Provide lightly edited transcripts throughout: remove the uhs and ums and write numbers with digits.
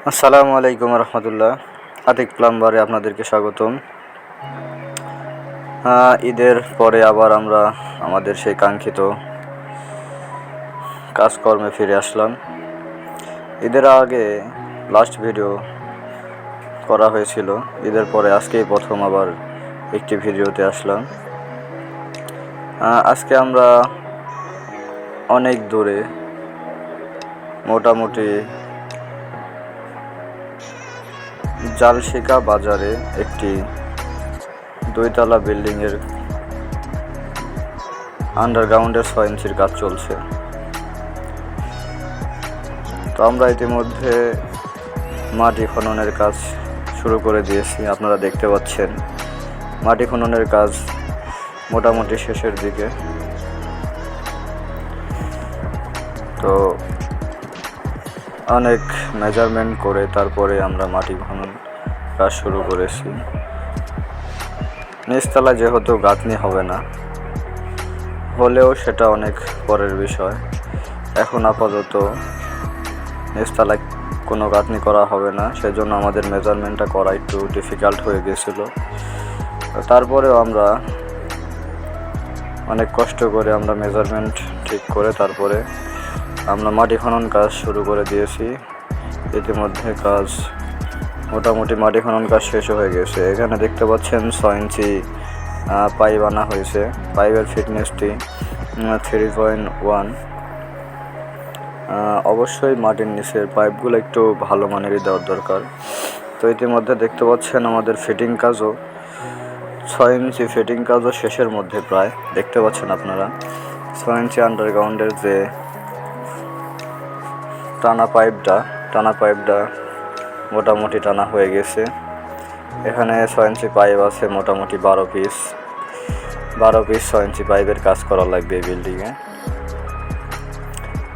আসসালামু আলাইকুম রহমতুল্লাহ। আতিক প্লাম্বারে আপনাদেরকে স্বাগতম। ঈদের পরে আবার আমরা আমাদের সেই কাঙ্ক্ষিত কাজকর্মে ফিরে আসলাম। ঈদের আগে লাস্ট ভিডিও করা হয়েছিল, ঈদের পরে আজকেই প্রথম আবার একটি ভিডিওতে আসলাম। আজকে আমরা অনেক দূরে, মোটামুটি জালশিকা বাজারে একটি 2 তলা বিল্ডিংয়ের আন্ডারগ্রাউন্ডের 6 ইঞ্চির কাজ চলছে। তো আমরা ইতিমধ্যে মাটি খননের কাজ শুরু করে দিয়েছি। আপনারা দেখতে পাচ্ছেন মাটি খননের কাজ মোটামুটি শেষের দিকে। তো অনেক মেজারমেন্ট করে তারপরে আমরা মাটি খনন কাজ শুরু করেছি। নিচতলা যেহেতু গাঁথনি হবে না, হলেও সেটা অনেক পরের বিষয়। এখন আপাতত নিচতলায় কোনো গাঁথনি করা হবে না, সেজন্য আমাদের মেজারমেন্টটা করা একটু ডিফিকাল্ট হয়ে গেছিলো। তারপরেও আমরা অনেক কষ্ট করে আমরা মেজারমেন্ট ঠিক করে তারপরে আমরা মাটি খনন কাজ শুরু করে দিয়েছি। ইতিমধ্যে কাজ মোটামুটি মাটি খনন কাজ শেষ হয়ে গেছে। এখানে দেখতে পাচ্ছেন 6 ইঞ্চি পাইপ আনা হয়েছে। পাইপের ফিটনেসটি 3.1। অবশ্যই মাটির নিচের পাইপগুলো একটু ভালো মানেরই দেওয়ার দরকার। তো ইতিমধ্যে দেখতে পাচ্ছেন আমাদের ফিটিং কাজও 6 ইঞ্চি ফিটিং কাজও শেষের মধ্যে প্রায়। দেখতে পাচ্ছেন আপনারা 6 ইঞ্চি আন্ডারগ্রাউন্ডের যে টানা পাইপটা মোটামুটি টানা হয়ে গেছে। এখানে 6 ইঞ্চি পাইপ আছে মোটামুটি 12 পিস 6 ইঞ্চি পাইপের কাজ করা লাগবে এই বিল্ডিংয়ে।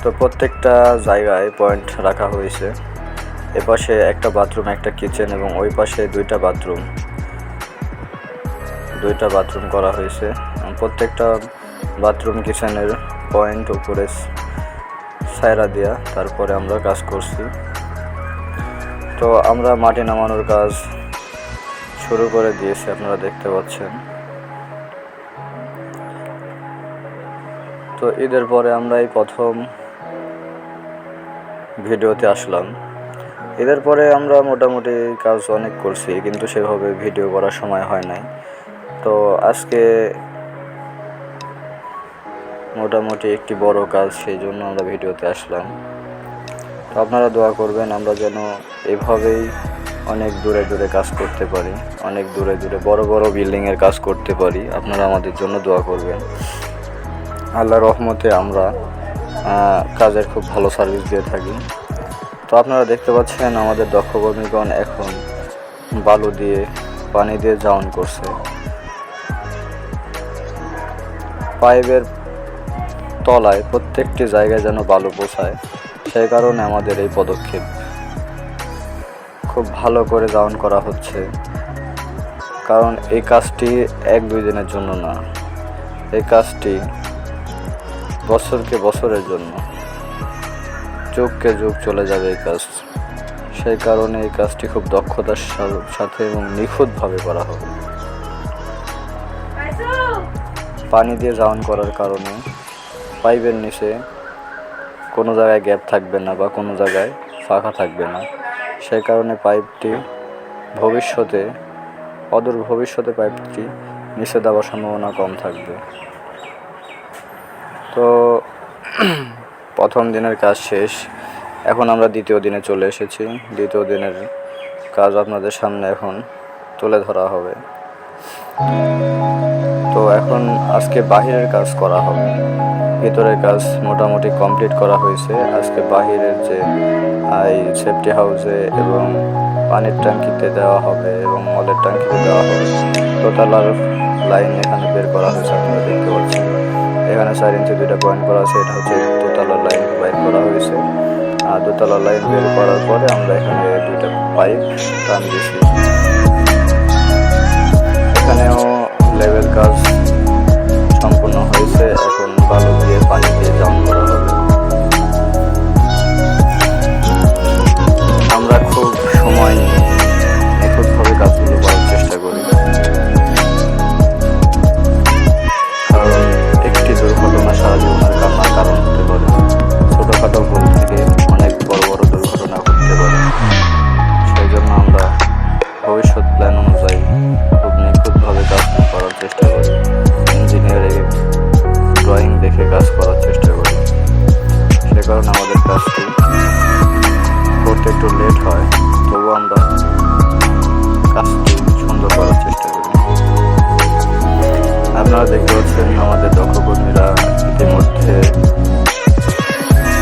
তো প্রত্যেকটা জায়গায় পয়েন্ট রাখা হয়েছে। এপাশে একটা বাথরুম, একটা কিচেন এবং ওই পাশে 2টা বাথরুম করা হয়েছে। প্রত্যেকটা বাথরুম কিচেনের পয়েন্ট উপরে সাইরা দেওয়া, তারপরে আমরা কাজ করছি। তো আমরা মাটি নামানোর কাজ শুরু করে দিয়েছি, আপনারা দেখতে পাচ্ছেন। তো ঈদের পরে আমরা এই প্রথম ভিডিওতে আসলাম। ঈদের পরে আমরা মোটামুটি কাজ অনেক করছি, কিন্তু সেভাবে ভিডিও করার সময় হয় নাই। তো আজকে মোটামুটি একটি বড় কাজ, সেই জন্য আমরা ভিডিওতে আসলাম। তো আপনারা দোয়া করবেন আমরা যেন এভাবেই অনেক দূরে দূরে কাজ করতে পারি, অনেক দূরে দূরে বড় বড় বিল্ডিংয়ের কাজ করতে পারি। আপনারা আমাদের জন্য দোয়া করবেন। আল্লাহর রহমতে আমরা কাজের খুব ভালো সার্ভিস দিয়ে থাকি। তো আপনারা দেখতে পাচ্ছেন আমাদের দক্ষ কর্মীগণ এখন বালু দিয়ে পানি দিয়ে জাউন করছে। পাইপের তলায় প্রত্যেকটি জায়গায় যেন বালু পৌঁছায়, সেই কারণে আমাদের এই পদক্ষেপ। খুব ভালো করে জাউন করা হচ্ছে, কারণ এই কাজটি 1-2 দিনের জন্য না, এই কাজটি বছরকে বছরের জন্য, যুগকে যুগ চলে যাবে এই কাজ। সেই কারণে এই কাজটি খুব দক্ষতার সাথে এবং নিখুঁতভাবে করা হবে। পানি দিয়ে জাউন করার কারণে পাইপের নিচে কোনো জায়গায় গ্যাপ থাকবে না বা কোনো জায়গায় ফাঁকা থাকবে না। সেই কারণে পাইপটি অদূর ভবিষ্যতে পাইপটি নিচে দেওয়ার সম্ভাবনা কম থাকবে। তো প্রথম দিনের কাজ শেষ, এখন আমরা দ্বিতীয় দিনে চলে এসেছি। দ্বিতীয় দিনের কাজ আপনাদের সামনে এখন তুলে ধরা হবে। তো এখন আজকে বাহিরের কাজ করা হবে, ভিতরের কাজ মোটামুটি কমপ্লিট করা হয়েছে। আজকে বাহিরের যে সেফটি হাউসে এবং পানির ট্যাঙ্কিতে দেওয়া হবে এবং মলের ট্যাঙ্কিতে দেওয়া হবে। দোতলার লাইন এখানে বের করা হয়েছে, আপনারা দেখতে পাচ্ছেন। এখানে 4 ইঞ্চি 2টা পয়েন্ট করা আছে, এটা হচ্ছে দোতলার লাইন বের করা হয়েছে। আর দোতলার লাইন বের করার পরে আমরা এখানে 2টা পাইপ টান দিয়েছি। এখানেও লেভেল কাজ সম্পূর্ণ হয়েছে। এখন বালু দিয়ে পানি দিয়ে জাউন করা হবে। আমরা খুব একটু লেট হয়, তবু আমরা কাজটি সুন্দর করার চেষ্টা করি। আপনারা দেখতে পাচ্ছেন আমাদের দক্ষ কর্মীরা ইতিমধ্যে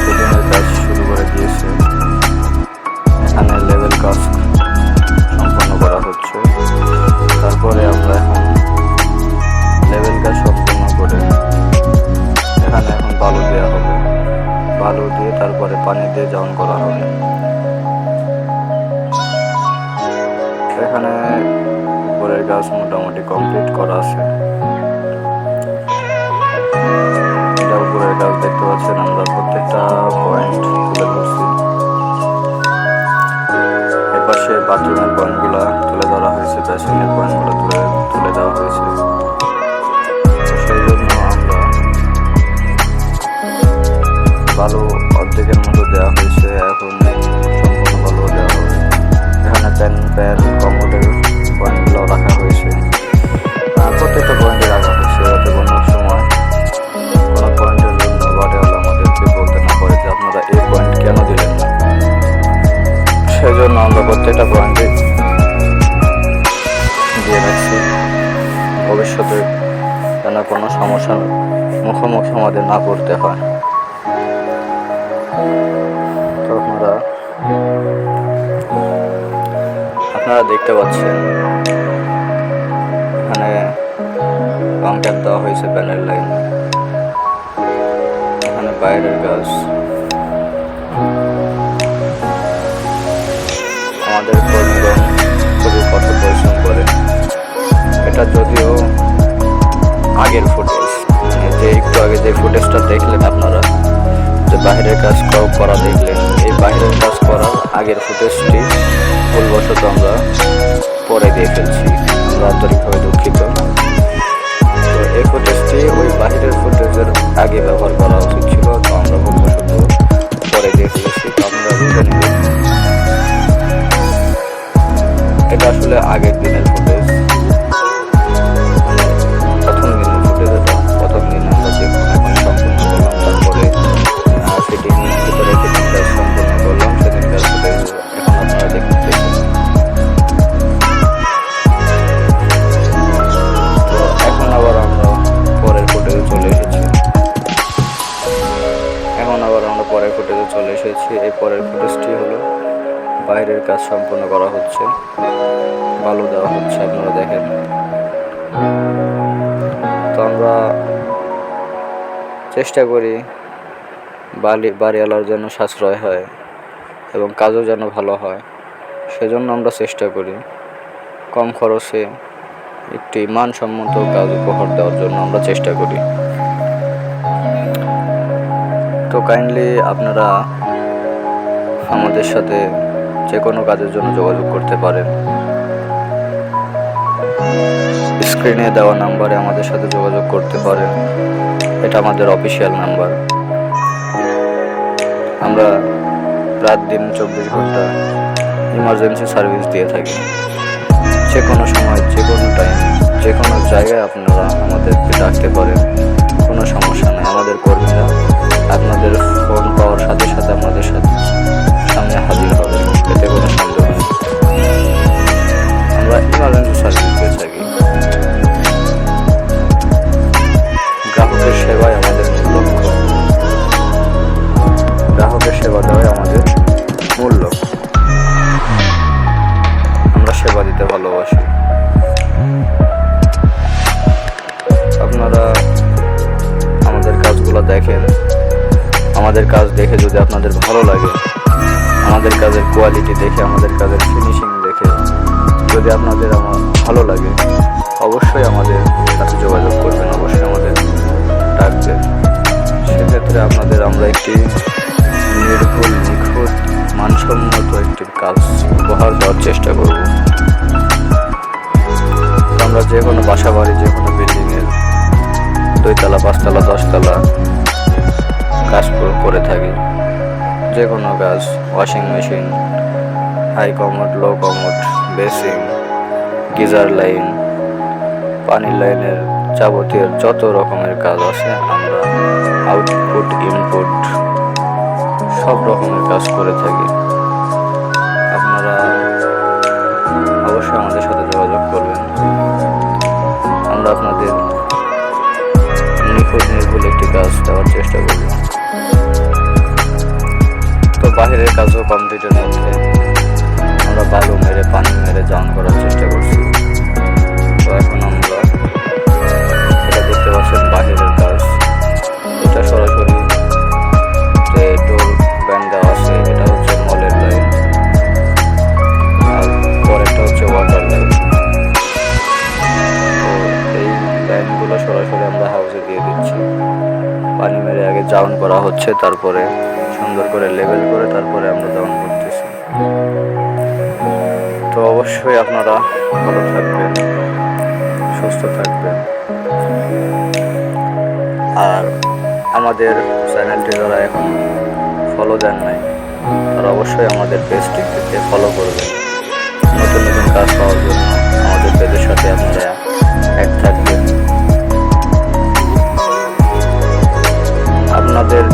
ফিটিংয়ের কাজ শুরু করে দিয়েছে। এখানে লেভেল কাজ সম্পন্ন করা হচ্ছে। তারপরে আমরা এখন লেভেল কাজ সম্পন্ন করে এখানে এখন বালু দেওয়া হবে। বালু দিয়ে তারপরে পানি দিয়ে জাউন করা হবে। এখানে উপরের কাজ মোটামুটি কমপ্লিট করা আছে। এটা উপরের কাজ দেখতে পাচ্ছেন, আমরা প্রত্যেকটা পয়েন্ট তুলে ধরছি। এপাশে বাথরুমের পয়েন্টগুলো তুলে ধরা হয়েছে, বেসিনের পয়েন্টগুলো তুলে দেওয়া হয়েছে। সেই জন্য আমরা বালু অর্ধেকের মতো দেওয়া হয়েছে, এখন সম্পূর্ণ বালু দেওয়া হবে। এখানে প্যান কমোডের পয়েন্টগুলো রাখা হয়েছে, প্রত্যেকটা পয়েন্টে রাখা হয়েছে, যাতে কোনো সময় কোনো পয়েন্টের জন্য বাড়িওয়ালা আমাদেরকে বলতে না পারে যে আপনারা এই পয়েন্ট কেন দিলেন না। সেই জন্য আমরা প্রত্যেকটা পয়েন্টে দিয়ে রাখছি, ভবিষ্যতে যেন কোনো সমস্যার মুখোমুখি আমাদের না পড়তে হয়। তো আপনারা দেখতে পাচ্ছেন এখানে পাম্প দেওয়া হয়েছে, প্যানেল লাইন, এখানে বাইরের কাজ। আমাদের কর্মীগণ খুবই কঠোর পরিশ্রম করে। এটা যদিও আগের ফুটেজ, যে একটু আগে যে ফুটেজটা দেখলেন আপনারা, যে বাহিরের কাজ করা দেখলেন, এই বাহিরের কাজ করার আগের ফুটেজটি ভুলবশত আমরা পরে দিয়ে ফেলছি। আমরা আন্তরিকভাবে দুঃখিত। তো এই ফুটেজটি ওই বাহিরের ফুটেজের আগে ব্যবহার করা উচিত ছিল, তো আমরা ভুলবশত পরে দিয়ে ফেলেছি। তো আপনারা বুঝে নেবেন, এটা আসলে আগের দিনের ফুটেজ, প্রথম দিনের ফুটেজ। এটা প্রথম দিন আমরা দেখুন এখন সম্পূর্ণ করলাম, তারপরে ভিতরে ফিটিং কাজ সম্পূর্ণ করলাম, সেদিনকার ফুটেজ এখন আপনারা দেখতে পেয়েছেন। তো এখন আবার আমরা পরের ফুটেজে চলে এসেছি। এই পরের ফুটেজটি হলো বাইরের কাজ সম্পূর্ণ করা হচ্ছে, বালু দেওয়া হচ্ছে, আপনারা দেখেন। তো আমরা চেষ্টা করি বাড়িওয়ালার যেন সাশ্রয় হয় এবং কাজও যেন ভালো হয়, সেজন্য আমরা চেষ্টা করি কম খরচে একটি মানসম্মত কাজ উপহার দেওয়ার জন্য আমরা চেষ্টা করি। তো কাইন্ডলি আপনারা আমাদের সাথে যে কোনো কাজের জন্য যোগাযোগ করতে পারেন। স্ক্রিনে দেওয়া নাম্বারে আমাদের সাথে যোগাযোগ করতে পারেন, এটা আমাদের অফিসিয়াল নাম্বার। আমরা রাত দিন 24 ঘন্টা ইমার্জেন্সি সার্ভিস দিয়ে থাকি। যে কোনো সময়, যে কোনো টাইম, যে কোনো জায়গায় আপনারা আমাদেরকে ডাকতে পারেন, কোনো সমস্যা নেই। আমাদের কর্মীরা আপনাদের ফোন পাওয়ার সাথে সাথে আপনাদের সামনে হাজির হবে, এতে কোনো সন্দেহ নেই। আমরা ইমার্জেন্সি সার্ভিস দিয়ে থাকি। গ্রাহকের সেবাই আমাদের মূল লক্ষ্য, গ্রাহকের সেবা দেওয়াই আমাদের মূল লক্ষ্য। আমরা সেবা দিতে ভালোবাসি। আপনারা আমাদের কাজগুলো দেখেন, আমাদের কাজ দেখে যদি আপনাদের ভালো লাগে, আমাদের কাজের কোয়ালিটি দেখে, আমাদের কাজের ফিনিশিং দেখে যদি আপনাদের ভালো লাগে, অবশ্যই আমাদের সাথে যোগাযোগ করবেন, অবশ্যই আমাদের ডাকবেন। সেক্ষেত্রে আমরা একটি নির্ভুল, নিখুঁত, মানসম্মত একটি কাজ উপহার দেওয়ার চেষ্টা করব। আমরা যে কোনো বাসা বাড়ি, যে কোনো বিল্ডিংয়ের 2 তলা, 5 তলা, 10 তলা কাজ করে থাকি। যে কোনো কাজ, washing machine, high commode, low commode, basin, geyser line, পানির লাইনের যাবতীয় যত রকমের কাজ আছে, আমরা আউটপুট, ইনপুট সব রকমের কাজ করে থাকি। মেরে পানি মেরে জাউন করার চেষ্টা করছি। তো এখন আমরা এটা দেখতে পাচ্ছেন বাহিরের কাজ, এটা সরাসরি যে ডোর ব্যান্ড দেওয়া আছে এটা হচ্ছে মলের লাইন, আর পরেরটা হচ্ছে ওয়াটার লাইন। তো এই লাইনগুলো সরাসরি আমরা হাউসে দিয়ে দিচ্ছি। পানি মেরে আগে জাউন করা হচ্ছে, তারপরে সুন্দর করে লেবেল করে তারপরে আমরা জাউন করতেছি। তো অবশ্যই আপনারা ভালো থাকবেন, সুস্থ থাকবেন, আর আমাদের চ্যানেলটি যারা এখন ফলো দেন নাই তারা অবশ্যই আমাদের পেজটিতে ফলো করবেন। নতুন নতুন কাজ পাওয়ার জন্য আমাদের পেজের সাথে আপনারা অ্যাড থাকবেন। আপনাদের